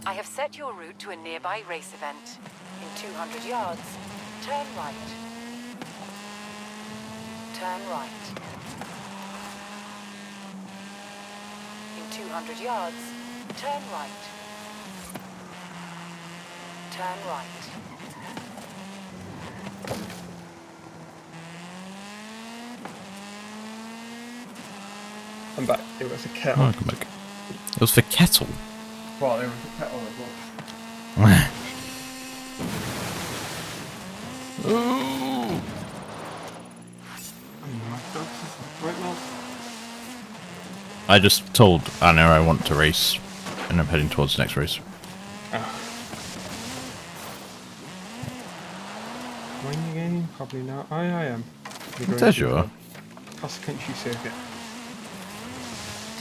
I have set your route to a nearby race event. In 200 yards, turn right. Turn right. In 200 yards, turn right. Turn right. I'm back. It was a kettle. Oh, come back. It was for kettle. Well, it was a kettle as well. Ooh. I just told Anna I want to race, and I'm heading towards the next race. When you game? Probably not. I am. It says you are. Cross country circuit.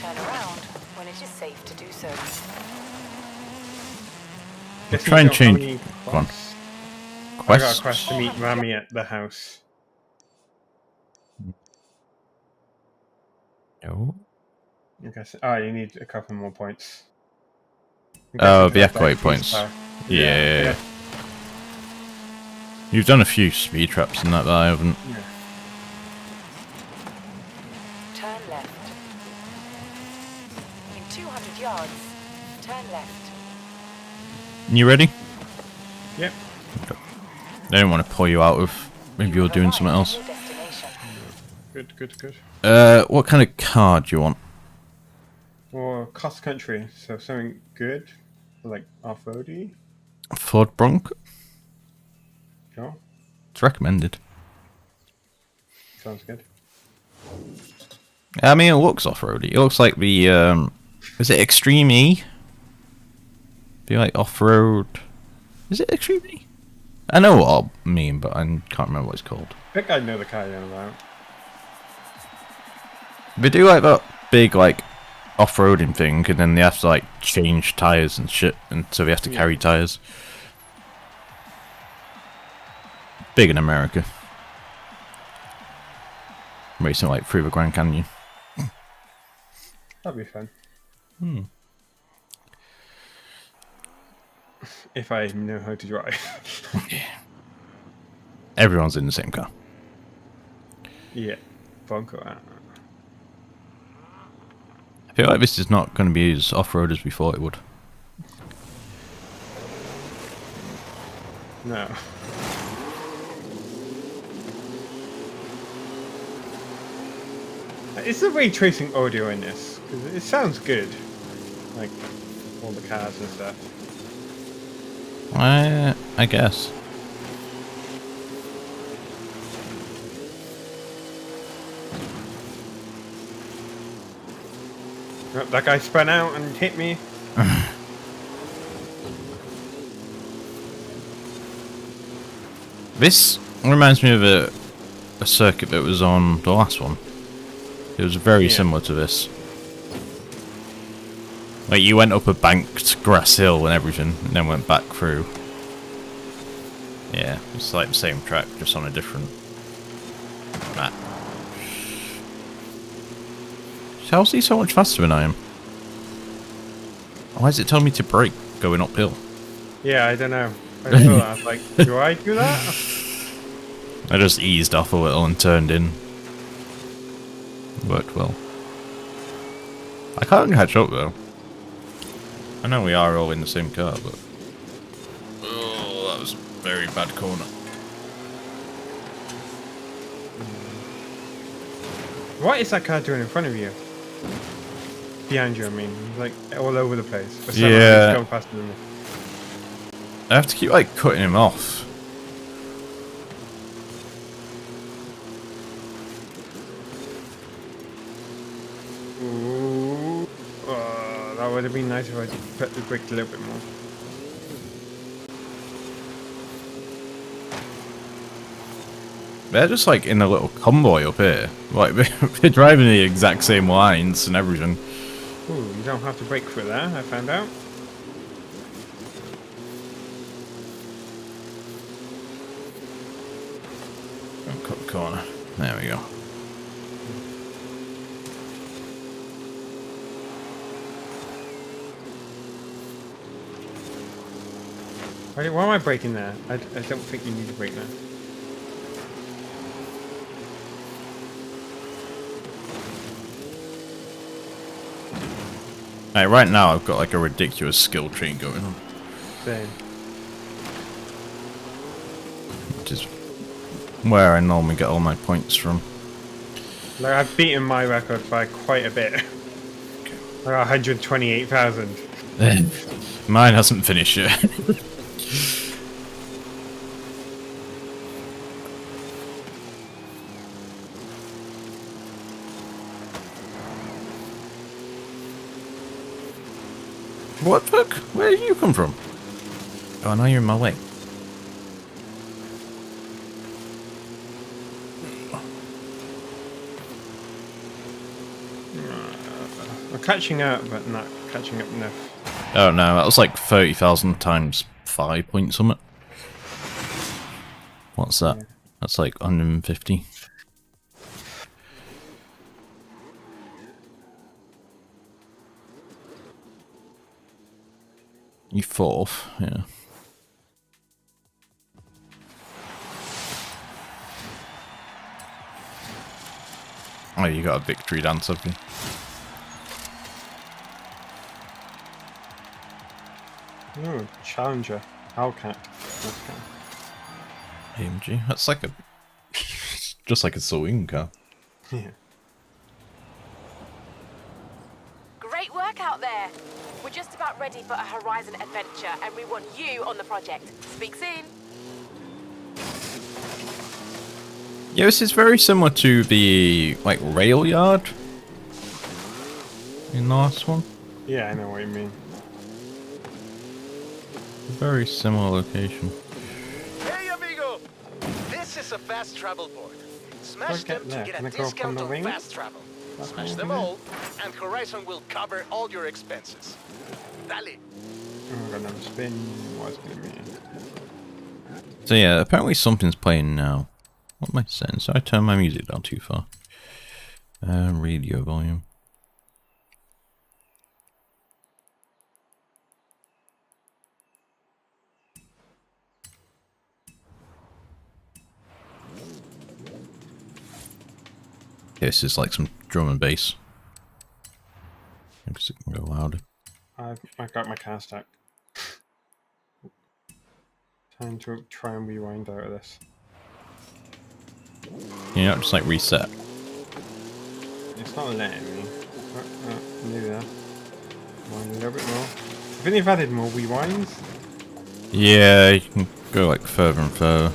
Turn around when it is safe to do so. Try and change. Come on. I got a quest to meet Rami at the house. No. Okay, so, oh, you need a couple more points. Oh, the echo points. Yeah. You've done a few speed traps in that I haven't. Yeah. Turn left. In 200 yards, turn left. You ready? Yep. I don't want to pull you out of maybe you're doing something else. Good. What kind of car do you want? Or cross country, so something good, like off-roady. Ford Bronco? No, It's recommended. sounds good. I mean, it looks off-roady. It looks like the, is it Extreme E? Be like off-road. Is it Extreme E? I know what I mean, but I can't remember what it's called. I think I know the car you're on about. They do like that big, like, off-roading thing, and then they have to, like, change tyres and shit, and so they have to carry tyres. Big in America. Racing, like, through the Grand Canyon. That'd be fun. If I know how to drive. Everyone's in the same car. Yeah, Bronco. I feel like this is not going to be as off-road as we thought it would. No. Is the ray tracing audio in this? Because it sounds good. Like, all the cars and stuff. I guess. Oh, that guy spun out and hit me. This reminds me of a circuit that was on the last one. It was very similar to this. Like, you went up a banked grass hill and everything, and then went back through. Yeah, it's like the same track, just on a different map. How's he so much faster than I am? Why is it telling me to brake going uphill? Yeah, I don't know. I saw that. I was like, do I do that? I just eased off a little and turned in. Worked well. I can't catch up though. I know we are all in the same car, but... Oh, that was a very bad corner. What is that car doing in front of you? Behind you, I mean. He's like all over the place. But somehow he's going faster than me. I have to keep like cutting him off. Ooh. That would have been nice if I put the brake a little bit more. They're just like in a little convoy up here. Like they're driving the exact same lines and everything. Ooh, you don't have to brake for that, I found out. I'll cut the corner. There we go. Why am I breaking there? I don't think you need to break there. Right now I've got like a ridiculous skill tree going on. Same. Which is where I normally get all my points from. Like, I've beaten my record by quite a bit. Like 128,000. Mine hasn't finished yet. What the fuck? Where did you come from? Oh, now you're in my way. I'm catching up, but not catching up enough. Oh no, that was like 30,000 times 5 point something. What's that? Yeah. That's like 150. You fourth, yeah. Oh, you got a victory dance, have you? Ooh, Challenger. Hellcat. AMG. That's like a... just like a saloon car. Yeah. Great work out there. We're just about ready for a Horizon adventure, and we want you on the project. Speak soon. Yeah, this is very similar to the, like, rail yard in the last one. Yeah, I know what you mean. Very similar location. Hey, amigo! This is a fast travel board. Smash Okay, them to yeah, get can a I go up on discount the on wing? fast travel. Smash one them over all, and Horizon will cover all your expenses. Dale. Oh, I'm gonna spin. What's gonna be? So yeah, apparently something's playing now. What am I saying? So I turned my music down too far. Radio volume. This is like some drum and bass. Maybe it can go louder. I got my car stuck. Time to try and rewind out of this. You know, just like reset. It's not letting me. Maybe that. Wind a little bit more. I think they've added more rewinds. Yeah, you can go like further and further.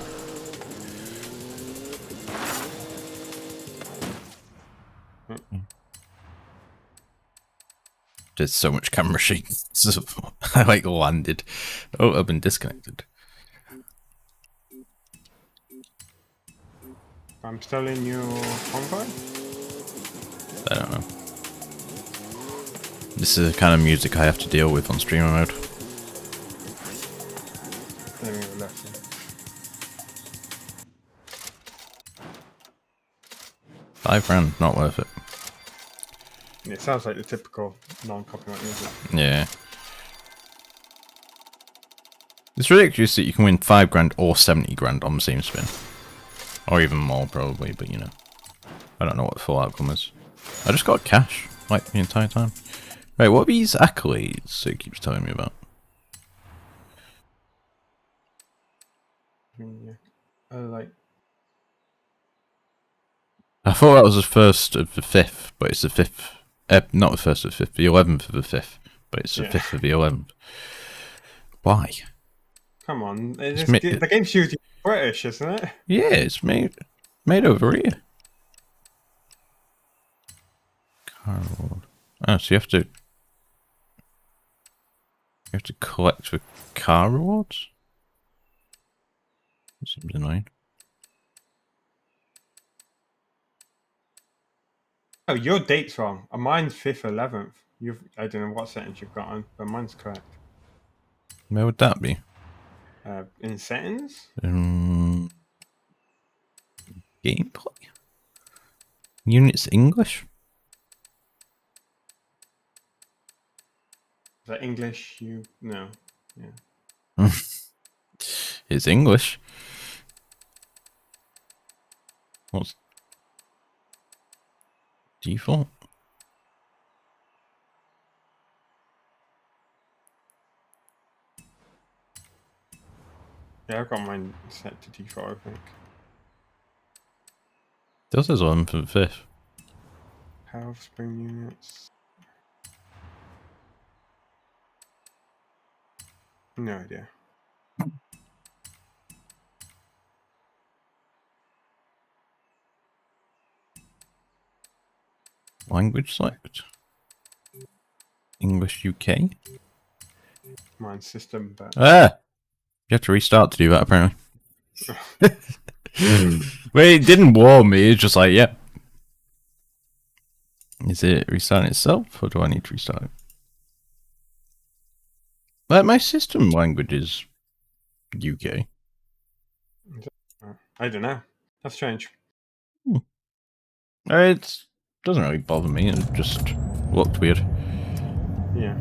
There's so much camera shake. I like landed. Oh, I've been disconnected. I'm still in your convoy. I don't know. This is the kind of music I have to deal with on streamer mode. Let me go left. £5, not worth it. It sounds like the typical non-copyright music. Yeah. It's ridiculous that you can win £5 or 70 grand on the same spin. Or even more, probably, but you know. I don't know what the full outcome is. I just got cash, like, the entire time. Right, what are these accolades that it keeps telling me about? Yeah. Like. I thought that was the first of the fifth, but it's the fifth. Not the first of the fifth, the 11th of the fifth, but it's the fifth of the 11th. Why? Come on, the game's usually British, isn't it? Yeah, it's made over here. Car award. Oh, so you have to collect the car rewards? That seems annoying. Oh, your date's wrong. Mine's 5th, 11th. I don't know what settings you've got on, but mine's correct. Where would that be? In settings? Gameplay? Units English? Is that English? No. Yeah. It's English. What's default? Yeah, I've got mine set to default, I think. This is on for the 5th. Power of spring units. No idea. Language select. English UK. Mine system, but Ah! You have to restart to do that, apparently. Wait, it didn't warn me, it's just like, yep. Is it restarting itself, or do I need to restart it? Like, my system language is UK. I don't know. That's strange. It doesn't really bother me, it just looked weird. Yeah.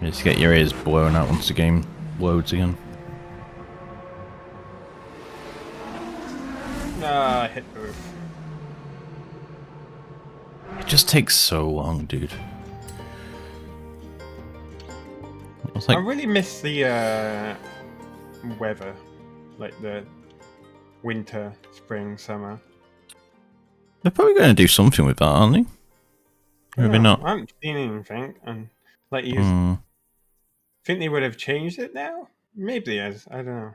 You just get your ears blown out once the game loads again. Ah, I hit the roof. It just takes so long, dude. I really miss the weather, like the winter, spring, summer. They're probably going to do something with that, aren't they? Maybe not. I haven't seen anything, and like you think they would have changed it now? Maybe yes. I don't know.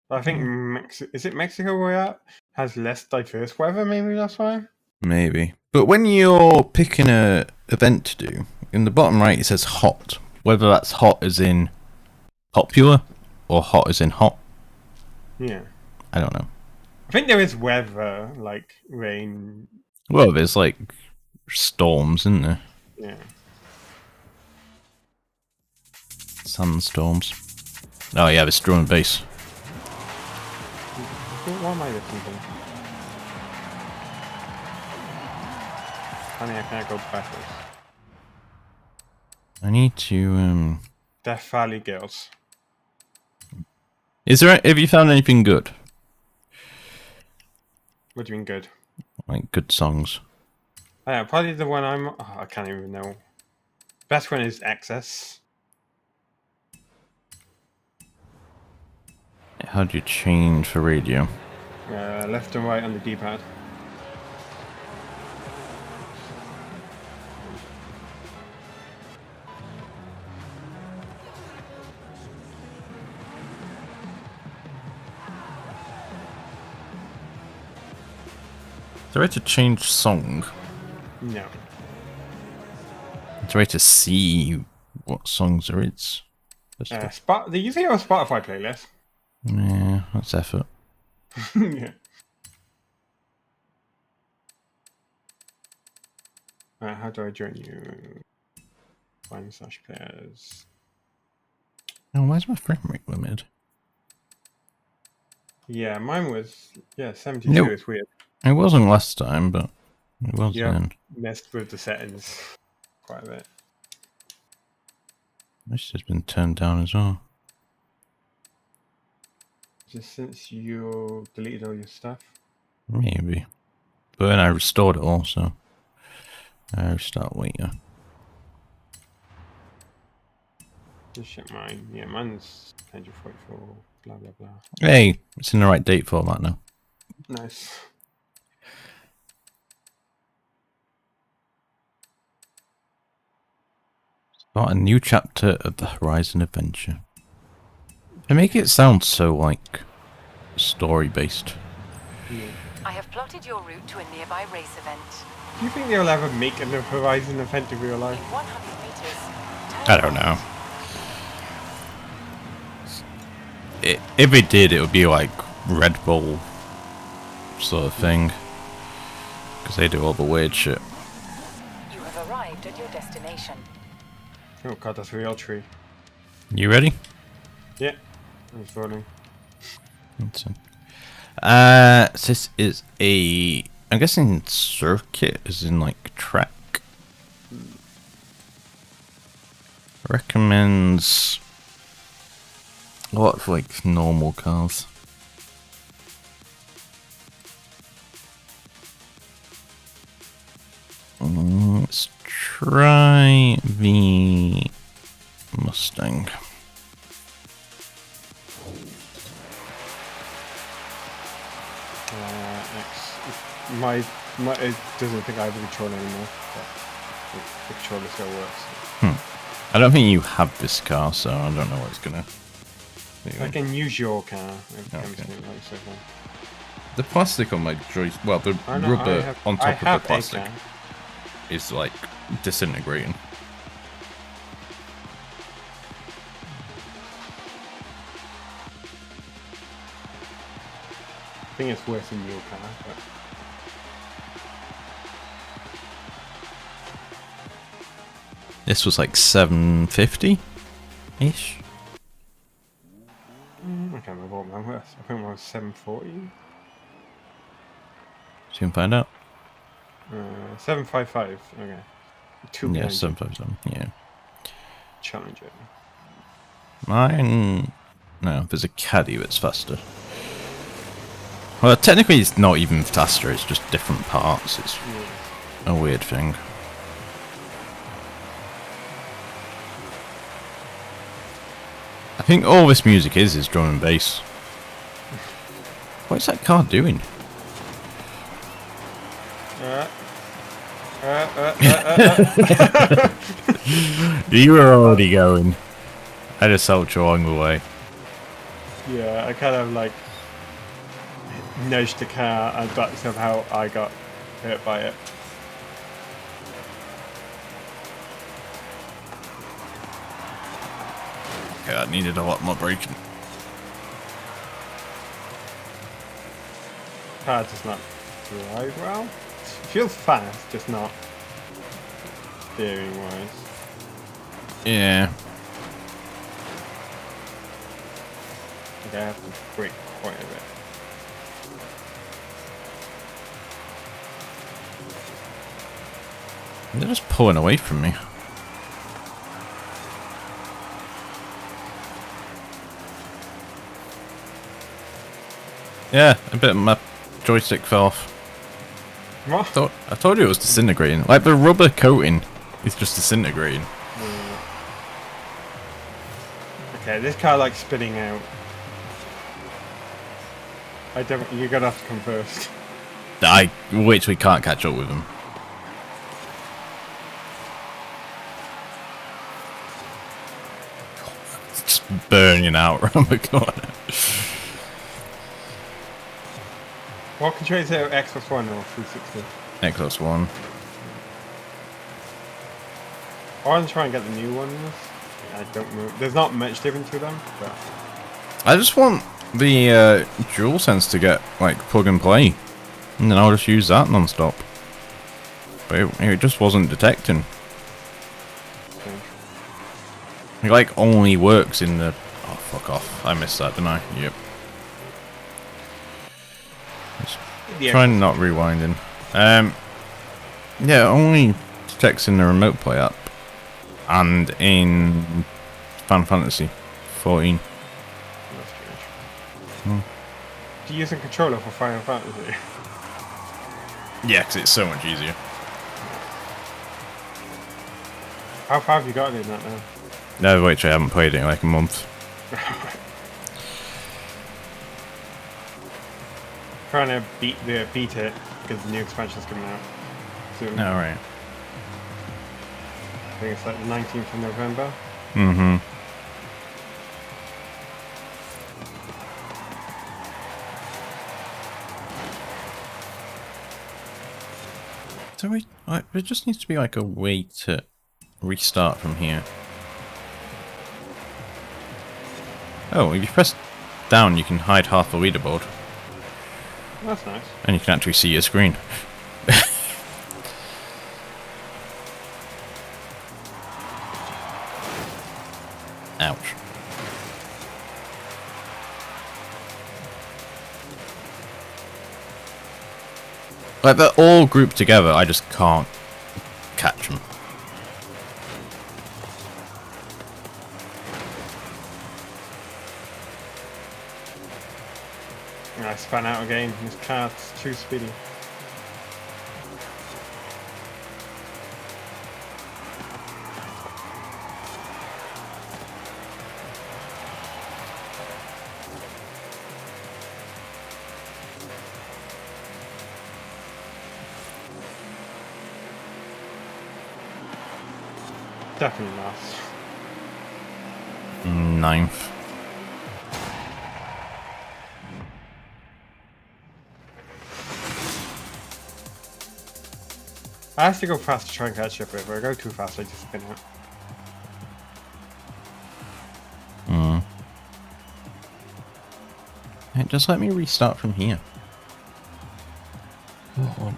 I think is it Mexico where at has less diverse weather? Maybe that's why. Maybe. But when you're picking a event to do, in the bottom right it says hot. Whether that's hot as in popular or hot as in hot. Yeah. I don't know. I think there is weather, like rain. Well, there's like storms, isn't there? Yeah. Sandstorms. Oh yeah, there's drum and bass. What am I listening to? Honey, I can't go backwards. I need to Death Valley Girls. have you found anything good? What do you mean good? Like good songs. Probably the one I can't even know. Best one is Access. How do you change for radio? Left and right on the D-pad. Is there a way to change song? No. Is there a way to see what songs there is? They usually have a Spotify playlist. Yeah, that's effort. Yeah. How do I join you? Find slash players. Oh, where's my frame rate limited? Yeah, mine was 72. Nope. It's weird. It wasn't last time, but it was then. Messed with the settings quite a bit. This has been turned down as well. Just since you deleted all your stuff. Maybe. But then I restored it all, so I restart later. Just check mine. Yeah, mine's 144. Blah blah blah. Hey, it's in the right date format now. Nice. Start a new chapter of the Horizon adventure. They make it sound so like story based. Yeah. I have plotted your route to a nearby race event. Do you think they'll ever make an Horizon event in real In life? 100 meters. I don't know. If it did, it would be like Red Bull sort of thing. Because they do all the weird shit. You have arrived at your destination. Oh god, that's a real tree. You ready? Yeah, I'm falling. So this is a... I'm guessing circuit is in like track. Recommends a lot of like normal cars. Let's try the Mustang. Next. It doesn't think I have a controller anymore, but the controller still works. I don't think you have this car, so I don't know what it's gonna do. I can use your car. Okay. So far. The plastic on my joystick, well, the rubber on top of the plastic is like disintegrating. I think it's worse than your car, but... This was like 750 ish. I can't remember what mine was. I think mine was 740. So you can find out. 755. Okay. Yeah, 757. Yeah. Challenger. Mine. No, there's a caddy that's faster. Well, technically it's not even faster. It's just different parts. It's a weird thing. I think all this music is drum and bass. What is that car doing? You were already going. I just helped you along the way. Yeah, I kind of like nudged the car and but somehow I got hurt by it. Okay, that needed a lot more braking. Car does not drive well. It feels fast, just not steering wise. Yeah. Okay, I have to brake quite a bit. They're just pulling away from me. Yeah, a bit of my joystick fell off. What? I told you it was disintegrating. Like the rubber coating is just disintegrating. Okay, this car likes spinning out. You're gonna have to come first. I literally can't catch up with them. Just burning out around the corner. What controller is it? Xbox One or 360? Xbox One. I want to try and get the new ones. I don't know. There's not much difference to them, but I just want the DualSense to get like plug and play, and then I'll just use that non-stop. But it just wasn't detecting. It like only works in the. Oh fuck off! I missed that, didn't I? Yep. yeah. Trying not rewinding. Yeah, it only detects in the remote play app and in Final Fantasy 14. That's strange. Do you use a controller for Final Fantasy? Yeah, because it's so much easier. How far have you got in that now? No, wait, I haven't played it in like a month. Trying to beat it because the new expansion's coming out soon. Oh, right. I think it's like the 19th of November. Mm-hmm. So there just needs to be like a way to restart from here. Oh, if you press down, you can hide half the leaderboard. That's nice. And you can actually see your screen. Ouch. Like, they're all grouped together, I just can't catch them. I spun out again. This car's too speedy. Definitely last. 9th. I have to go fast to try and catch up, but if I go too fast, I just spin out. Just let me restart from here. Oh.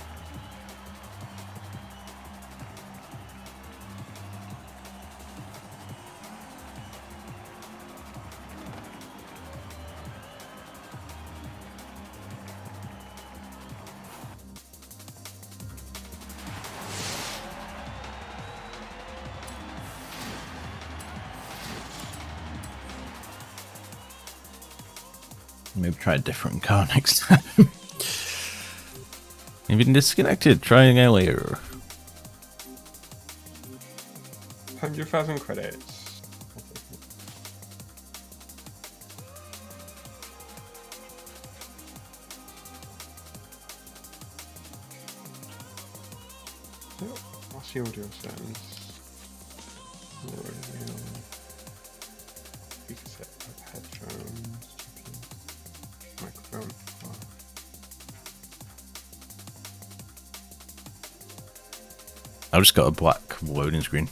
Maybe try a different car next time. You've been disconnected. Try again later. 100,000 credits. What's the audio settings? Speaker set up, headphones, microphone. I've just got a black loading screen.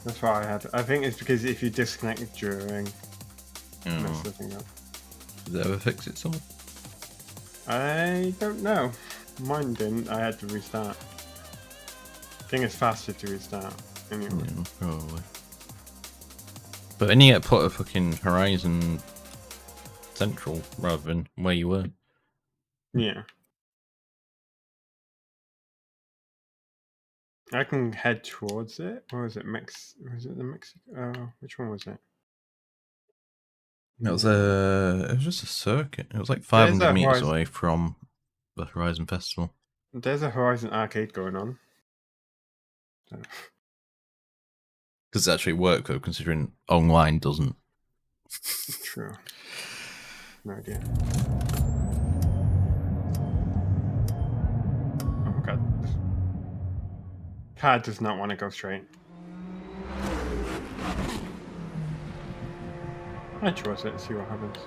That's what I had. I think it's because if you disconnect during, that's the thing up. Does that ever fix it somewhere? I don't know. Mine didn't. I had to restart. I think it's faster to restart. Anyway. Yeah, probably. But then you get put a fucking Horizon Central rather than where you were. Yeah. I can head towards it. Or was it Was it the Mexico? Oh, which one was it? It was just a circuit. It was like 500 meters away from the Horizon Festival. There's a Horizon arcade going on. Does it actually work though, considering online doesn't? True. No idea. Oh my god. Car does not want to go straight. I chose it, see what happens.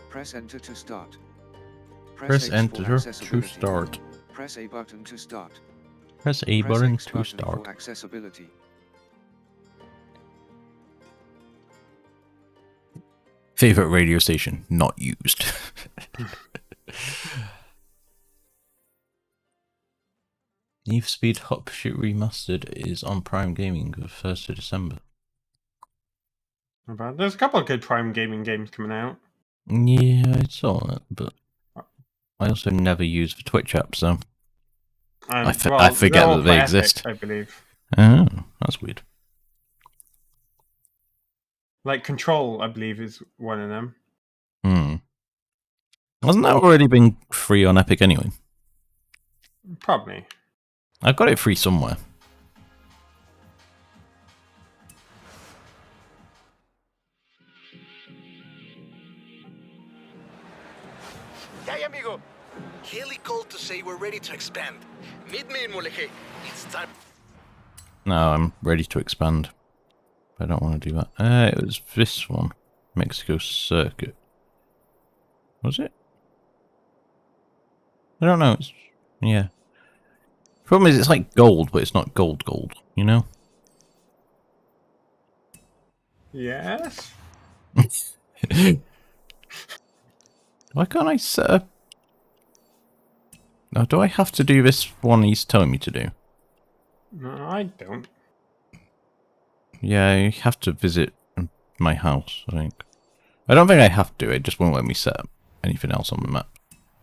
Press enter to start. Press enter to start. Press A button to start. Press A button X to button start. for accessibility. Favorite radio station not used. Need for Speed Hot Pursuit Remastered is on Prime Gaming the 1st of December. Not bad. There's a couple of good Prime Gaming games coming out. Yeah, I saw that, but I also never use the Twitch app, so I forget that they exist. I believe. Oh, that's weird. Like Control, I believe, is one of them. Hasn't that already been free on Epic anyway? Probably. I've got it free somewhere. Hey, amigo. Haley called to say we're ready to expand. Meet me in Moleje. It's time. No, I'm ready to expand. I don't want to do that. It was this one. Mexico Circuit. Was it? I don't know. It's, yeah. Problem is, it's like gold, but it's not gold, you know? Yes? Why can't I set up? Now, do I have to do this one he's telling me to do? No, I don't. Yeah, you have to visit my house, I think. I don't think I have to, it just won't let me set up anything else on the map.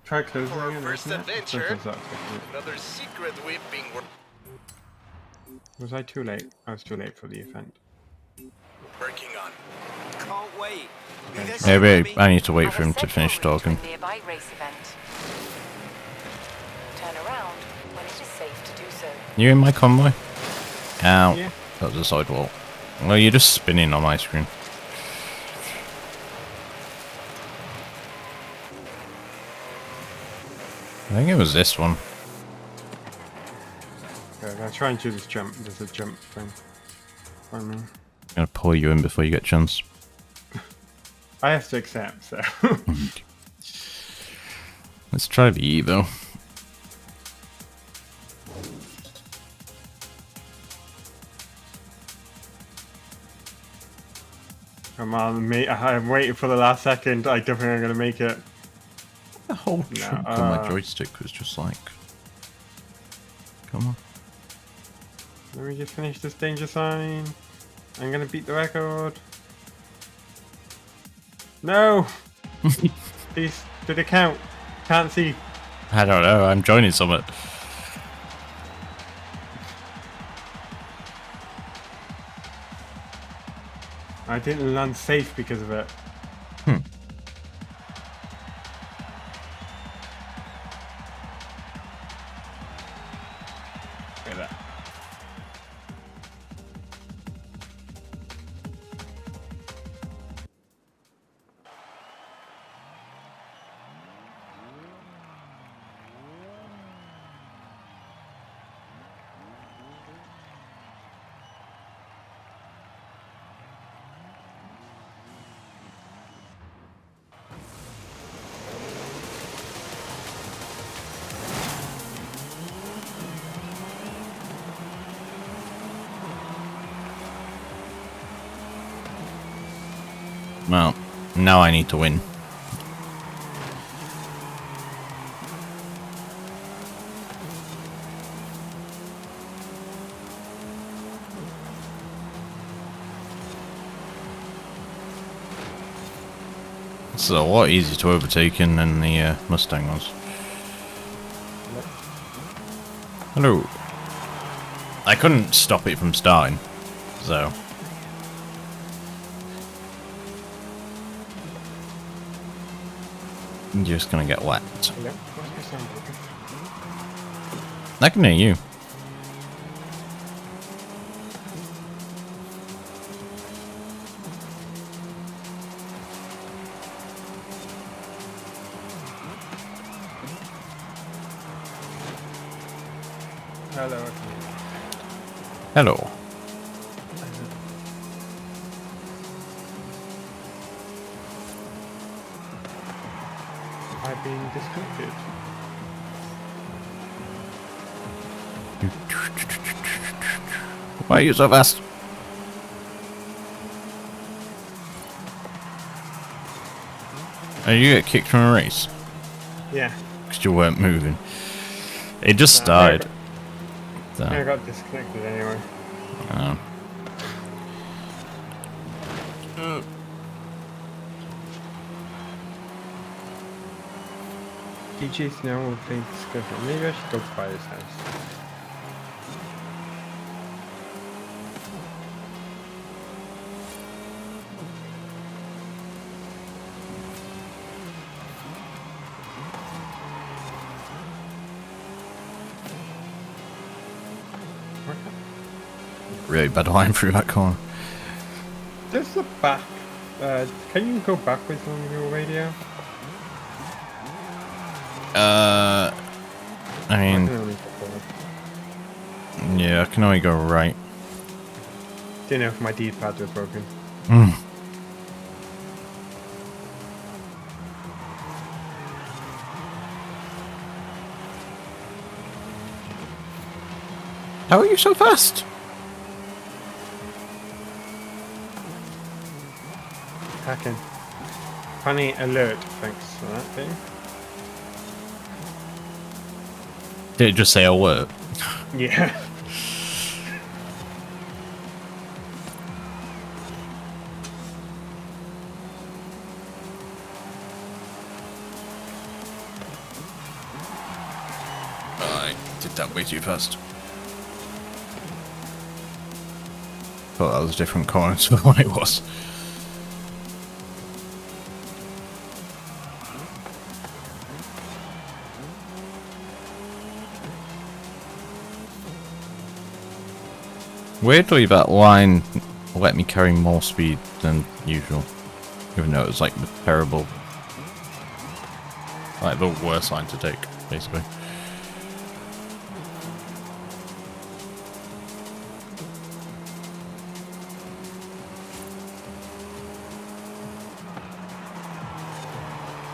Try closing For our it, first isn't it? adventure, Sometimes that's what it is. another secret we've been Was I too late? I was too late for the event. Working on. Can't wait. Maybe I need to wait As for I him to said, finish we'll reach talking. a nearby race event. Turn around when it is safe to do so. You in my convoy? Ow. Yeah. That was a sidewall. Well, you're just spinning on my screen. I think it was this one. Okay, I'll try and do this jump. There's a jump thing. On me. I'm gonna pull you in before you get a chance. I have to accept, so. Let's try the E though. Come on, mate. I'm waiting for the last second. I don't think I'm going to make it. The whole chunk of my joystick was just like... Come on. Let me just finish this danger sign. I'm going to beat the record. No! Please, did it count? Can't see. I don't know, I'm joining Summit. I didn't land safe because of it. Look at that. Well, now I need to win. It's a lot easier to overtake than the Mustang was. Hello. I couldn't stop it from starting, so... You're just gonna get wet. Hello? What's my sound broken? I can hear you. Hello. I can hear you. Hello. I've been disconnected. Why are you so fast? Oh, you get kicked from a race? Yeah. Because you weren't moving. It just started. I got disconnected anyway. Oh. DJ's now will play discussion. Maybe I should go to Fire's house. Really bad line through that corner. Just the back. Can you go backwards on your radio? I I mean, can only go forward. yeah, I can only go right. Didn't know if my D-pad was broken. How are you so fast? Hacking. Funny alert. Thanks for that thing. Did it just say alert? Yeah. I did that way too fast. thought that was a different corner to the one it was. Weirdly, that line let me carry more speed than usual. Even though it was like the terrible... like the worst line to take, basically.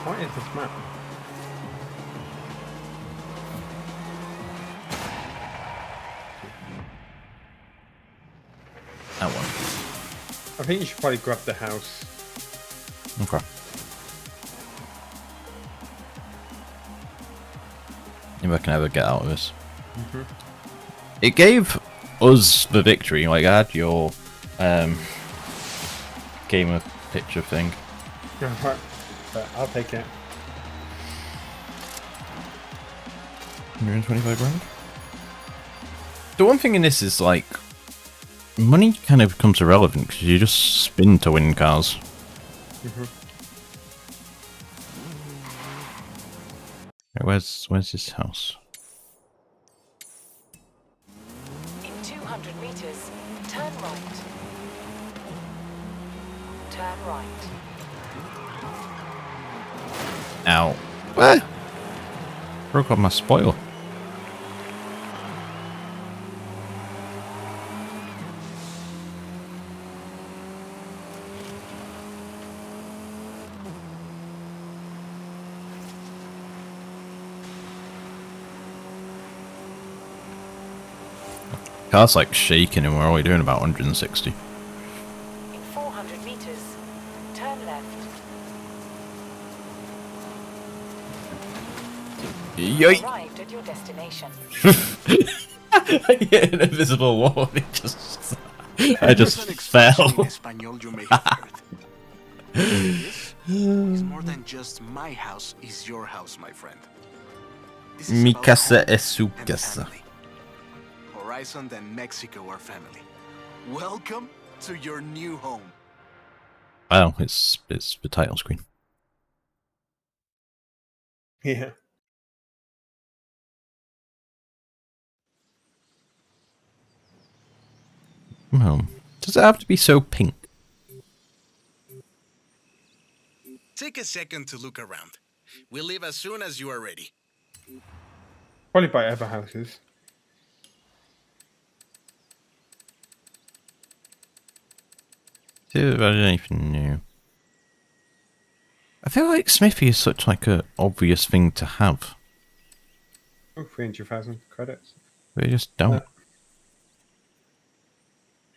What is this map? That one. I think you should probably grab the house. Okay. If I can ever get out of this. It gave us the victory. Like, I had your game of picture thing. Right, but I'll take it. 125 grand. The one thing in this is like money kind of becomes irrelevant because you just spin to win cars. Right, where's this house? In 200 meters, turn right. Turn right. Ow. Where? Broke off my spoil. Car's like shaking and we're only doing about 160. In 400 meters, turn left. Yoink! Arrived at your destination. I get an invisible wall and it just... I just fell. In Espanol you may have heard. This is more than just my house is your house, my friend. This is Mi about casa home es su and casa. family. Horizon and Mexico are family. Welcome to your new home. Wow, it's the title screen. Yeah. Well, does it have to be so pink? Take a second to look around. We'll leave as soon as you are ready. Probably buy other houses. See if there's anything new. I feel like Smithy is such like a obvious thing to have. Oh, 300,000 credits. They just don't.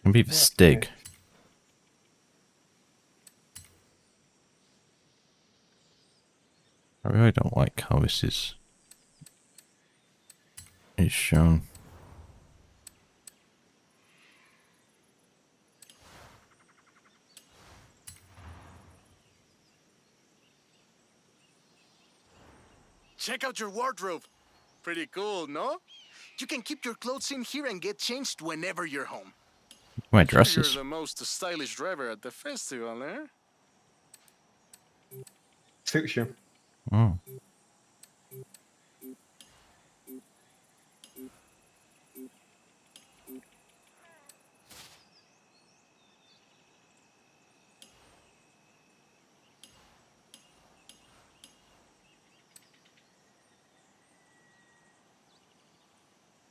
Can be the Stig. Okay. I really don't like how this is shown. Check out your wardrobe. Pretty cool, no? You can keep your clothes in here and get changed whenever you're home. My You're dresses. the most stylish driver at the festival, eh? Suits you. Oh.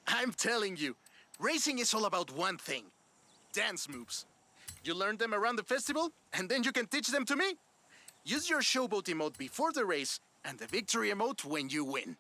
I'm telling you, racing is all about one thing. Dance moves. You learn them around the festival, and then you can teach them to me. Use your showboat emote before the race, and the victory emote when you win.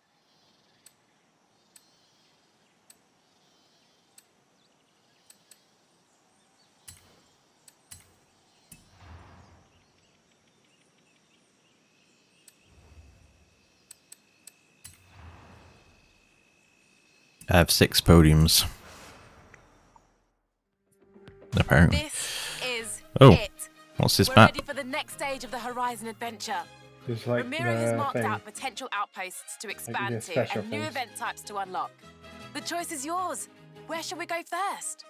I have 6 podiums. Apparently. This is Oh, it. what's this We're map? ready for the next stage of the Horizon adventure. Just like Ramiro has the marked thing. out potential outposts to expand the to special and new things. event types to unlock. The choice is yours. Where should we go first?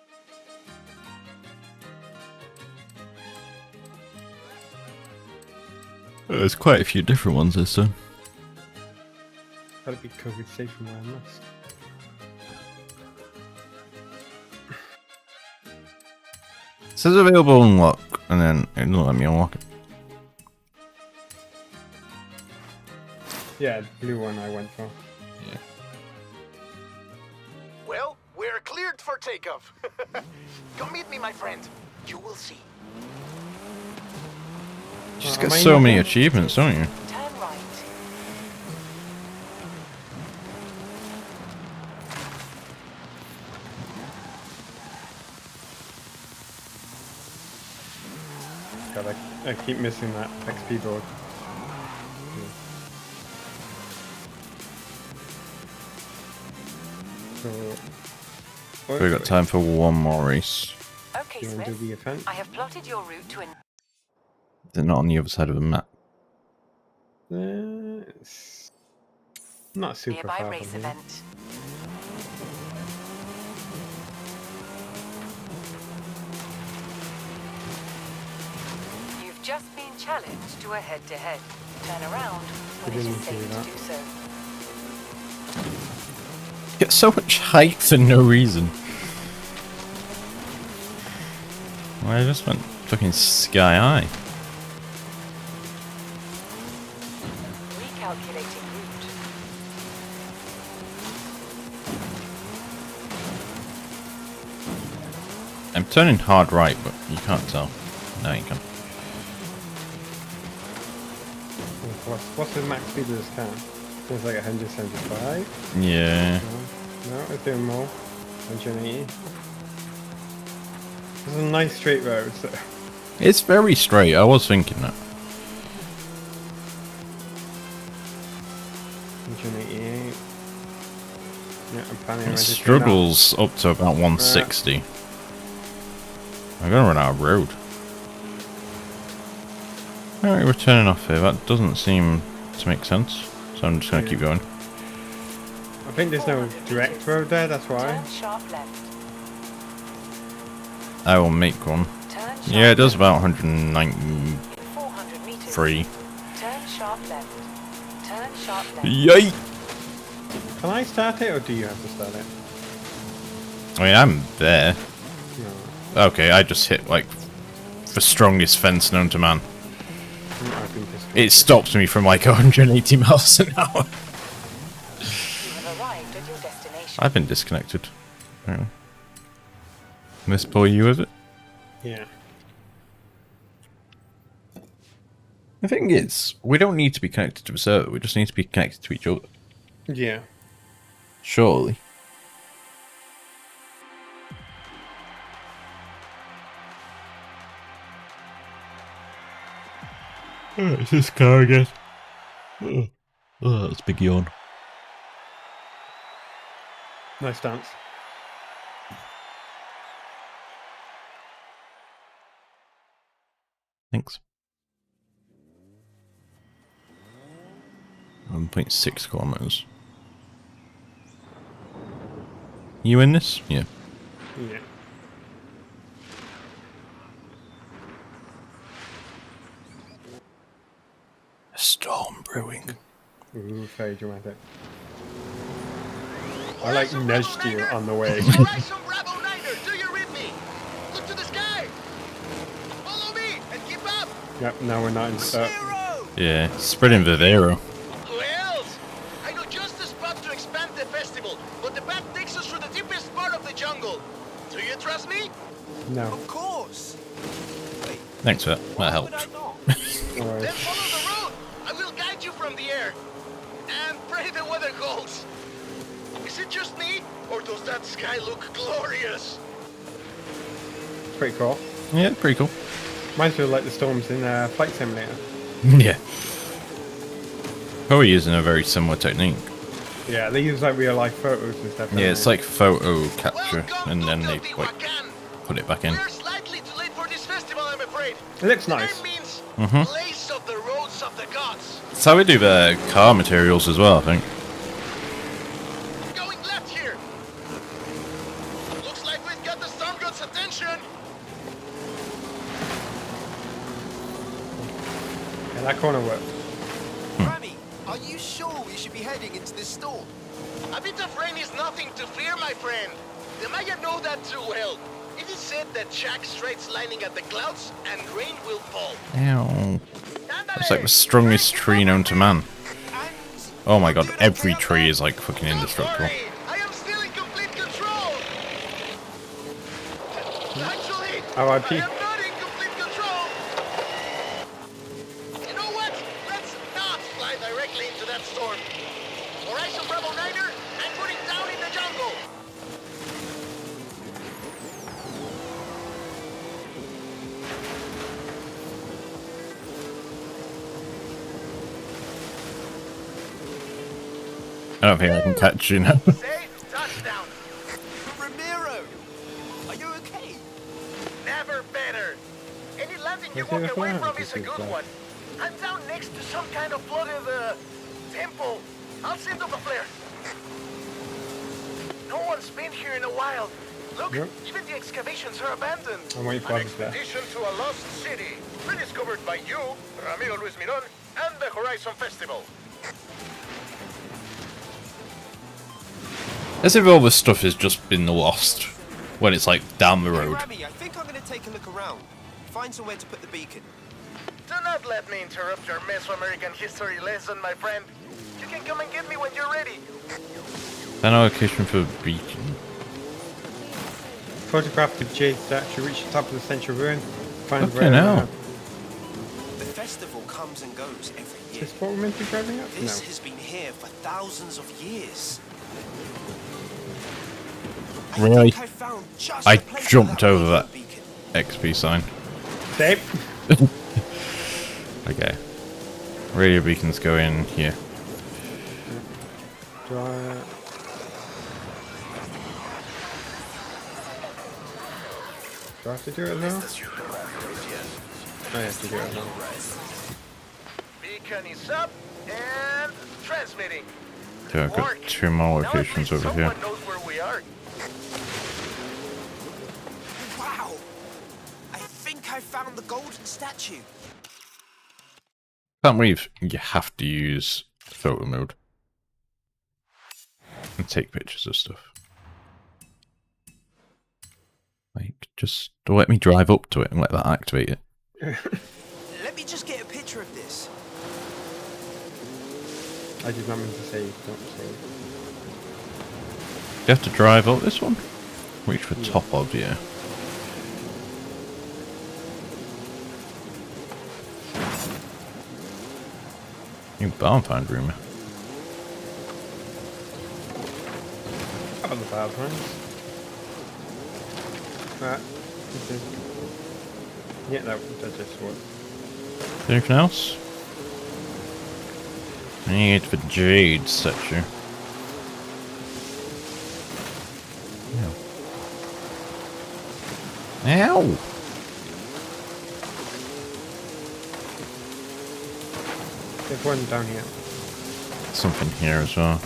There's quite a few different ones this time. Gotta be COVID safe from where I must. It says available unlock, and then it doesn't let me unlock it. Yeah, the blue one I went for. Yeah. Well, we're cleared for takeoff. Come meet me, my friend. You will see. You just Am get I so in many the- achievements, don't you? Turn right. God, I keep missing that XP board. So, We've got time for one more race. Okay, You want to do Smith. the event? I have plotted your route to They're not on the other side of the map. It's not super nearby far race from here. event. You've just been challenged to a head-to-head. Turn around when it is didn't safe do to that. do so. Get so much height for no reason. Well, I just went fucking sky high. Recalculating route. I'm turning hard right, but you can't tell. No, you can. What's the max speed of this car? It's like 175. Yeah. No, it's doing more. 180. This is a nice straight road. So. It's very straight. I was thinking that. 188. Yeah, I'm planning It on struggles up to about 160. I'm gonna run out of road. Alright, we're turning off here. That doesn't seem to make sense. So I'm just gonna keep going. I think there's no direct road there, that's why. Turn sharp left. I will make one. Turn sharp Yeah, it does left. about 193. In 400 meters. Turn sharp left. Turn sharp left. Yay! Can I start it or do you have to start it? I mean, I'm there. No. Okay, I just hit, like, the strongest fence known to man. I've been disconnected. It stops me from, like, 180 miles an hour. You have arrived at your destination. I've been disconnected. Apparently. This boy, you with it? Yeah. The thing is, we don't need to be connected to the server, we just need to be connected to each other. Yeah. Surely. Oh, it's this car again. Oh, that's a big yawn. Nice dance. Thanks. 1.6 kilometers. You in this? Yeah. Yeah. A storm brewing. Ooh, very dramatic. I like nudged you on the way. Horizon Bravo Niner, do you read me? Look to the sky. Follow me and keep up. Yep, now we're not in start. Zero. Yeah, spreading Vivero. Who else? I know just the spot to expand the festival, but the path takes us through the deepest part of the jungle. Do you trust me? No. Of course. Thanks for that. That helped. Alright. Then follow the road. I will guide you from the air. And pray the weather holds. Is it just me, or does that sky look glorious? Pretty cool. Yeah, pretty cool. Reminds me of like the storms in Flight Simulator. Yeah. Probably using a very similar technique. Yeah, they use like real life photos and stuff. don't Yeah, it's they? like photo capture, Welcome and to then they like Teotihuacan. put it back in. We're slightly too late for this festival, I'm afraid. It looks The nice. name means Mhm. place of the roads of the gods. It's how we do the car materials as well, I think. Going left here. Looks like we've got the storm god's attention. Get That corner worked. Rami, are you sure we should be heading into this storm? A bit of rain is nothing to fear, my friend. The Maya know that too well. It is said that Jack strikes lightning at the clouds and rain will fall. Ow. It's like the strongest tree known to man. Oh my god, every tree is like fucking indestructible. I am still in complete control. Actually, R.I.P. I am not in complete control. You know what? Let's not fly directly into that storm. Horizon Bravo 9er, I'm putting down in the jungle. I don't think I can catch you now. Safe touchdown. Ramiro, are you okay? Never better. Any landing you Let's walk see if away I from can is a see good that. one. I'm down next to some kind of flooded temple. I'll send up a flare. No one's been here in a while. Look, Yep. even the excavations are abandoned. I'm waiting for An others there. expedition to a lost city, rediscovered by you, Ramiro Luis Miron, and the Horizon Festival. As if all this stuff has just been lost when it's like down the Hey, road. Rami, I think I'm going to take a look around. Find somewhere to put the beacon. Do not let me interrupt your Mesoamerican history lesson, my friend. You can come and get me when you're ready. An location for the beacon. Photograph the jade statue, reach the top of the central ruin, find Fucking hell. The festival comes and goes every year. Is this what we're meant to be driving up? This No. has been here for thousands of years. Really? think I found just I the place for jumped over radio that. beacon. XP sign. Same. Okay. Radio beacons go in here. Do I... Do I have to do it now? I have to do it now. Beacon is up and transmitting. Okay, I've got 2 more Now at locations least over here. someone knows where we are. Wow! I think I found the golden statue. Can't believe you have to use photo mode and take pictures of stuff. Like, just let me drive up to it and let that activate it. Let me just get a picture of this. I did not mean to say, don't say. You have to drive up this one? Reach the top of, yeah. New barn find room. How about the bad ones? Right. Okay. Yeah, that just worked. Anything else? I need the jade statue. Ow! There's one down here. Something here as well. Got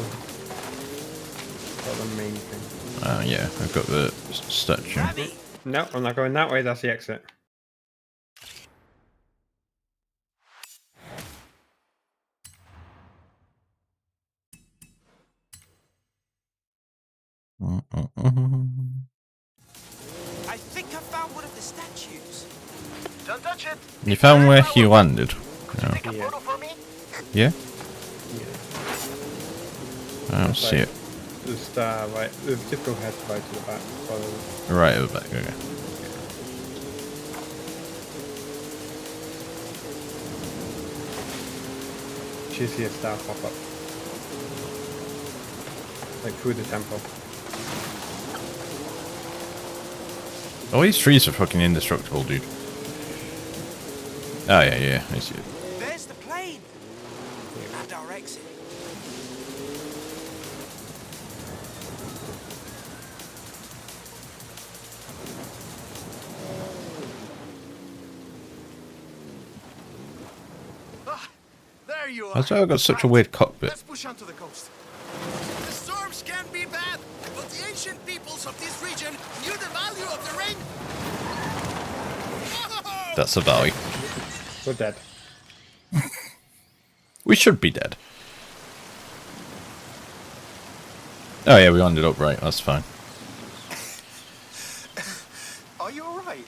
the main thing. Yeah, I've got the statue. Rami! No, I'm not going that way, that's the exit. I think I found one of the statues. Don't touch it. You found where he landed? No. Take a Yeah. photo for me. Yeah? Yeah. I don't see it. Just right, just go ahead right to the back. Follow. Right over back, okay. You see a star pop up. Like through the temple. Oh, these trees are fucking indestructible, dude. Oh, yeah, I see it. There's the plane. And our exit. There you are. That's why I've got such a weird cockpit. Let's push onto the coast. The storms can be bad, but the ancient peoples of this region knew the value of the rain. Whoa! That's a valley. We're dead. We should be dead. Oh yeah, we ended up right. That's fine. Are you alright?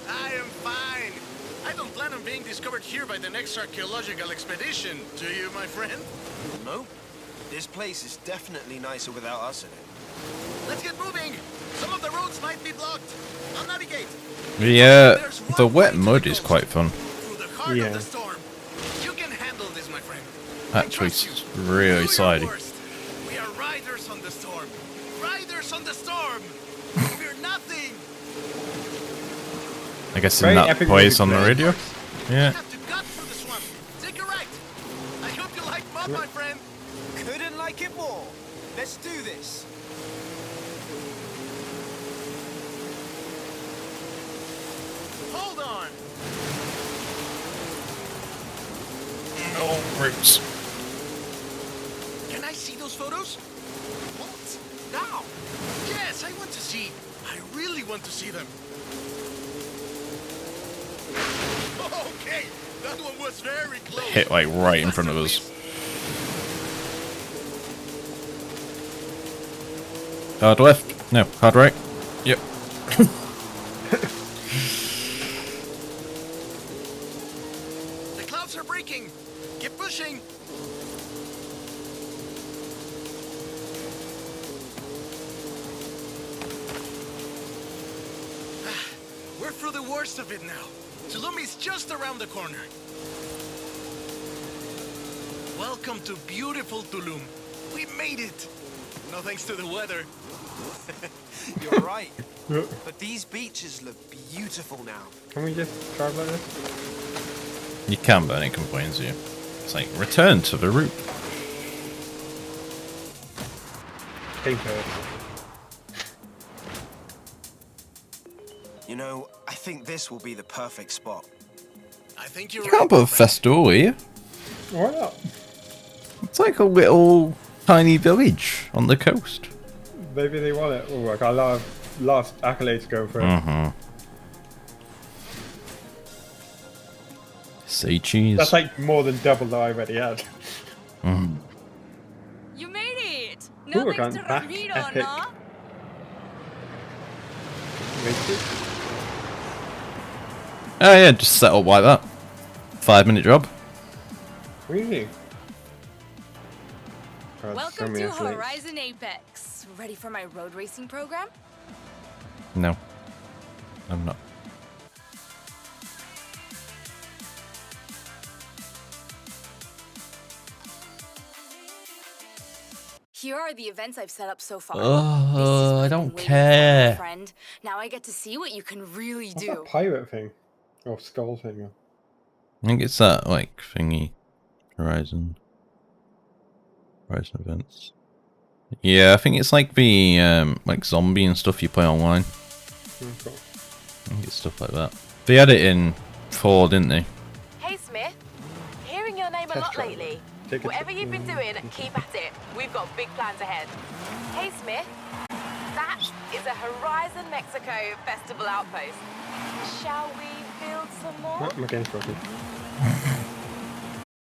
I am fine. I don't plan on being discovered here by the next archaeological expedition. Do you, my friend? No. This place is definitely nicer without us in it. Let's get moving. Some of the roads might be blocked. I'll navigate. The wet mud is quite fun. Through the heart of the storm. You can handle this, my friend. Actually, it's really Do your slidey. worst. We are riders on the storm. Riders on the storm. Fear nothing. I guess Very in that epic place on the music, radio. Yeah. Have to gut through the swamp. Take a right. I hope you like mud, my friend. Couldn't like it more. Let's do this. Hold on. No roots. Can I see those photos? What? Now? Yes, I want to see. I really want to see them. Okay, that one was very close. Hit like right in front of us. Hard left? No, hard right. Yep. The clouds are breaking. Keep pushing. We're through the worst of it now. Tulum is just around the corner. Welcome to beautiful Tulum. We made it. No thanks to the weather. You're right. But these beaches look beautiful now. Can we just drive like this? You can, but it complains you. It's like, return to the route. Think of You know, I think this will be the perfect spot. I think you're You right. can't put a my friend. festival here. it. Why not? It's like a little tiny village on the coast. Maybe they want it. Oh, like I love accolades going for it. Mm-hmm. Say cheese. That's like more than double that I already had. You made it! Ooh, Nothing gone to back repeat on, epic. huh? Oh yeah, just set up like that. 5-minute job. Really? God, so Welcome many to athletes. Horizon Apex. Ready for my road racing program? No. I'm not. Here are the events I've set up so far. Oh, This is what I I've don't been waiting for, care. my friend. Now I get to see what you can really What's do. that pirate thing? Or skull thing? I think it's that, like, thingy. Horizon events. Yeah, I think it's like the, like, zombie and stuff you play online. Oh, cool. I think it's stuff like that. They had it in 4, didn't they? Hey, Smith. Hearing your name a Test lot drive. lately. Take a Whatever trip. you've been doing, keep at it. We've got big plans ahead. Hey, Smith. That is a Horizon Mexico Festival outpost. Shall we build some more? Oh, I'm against Rocky.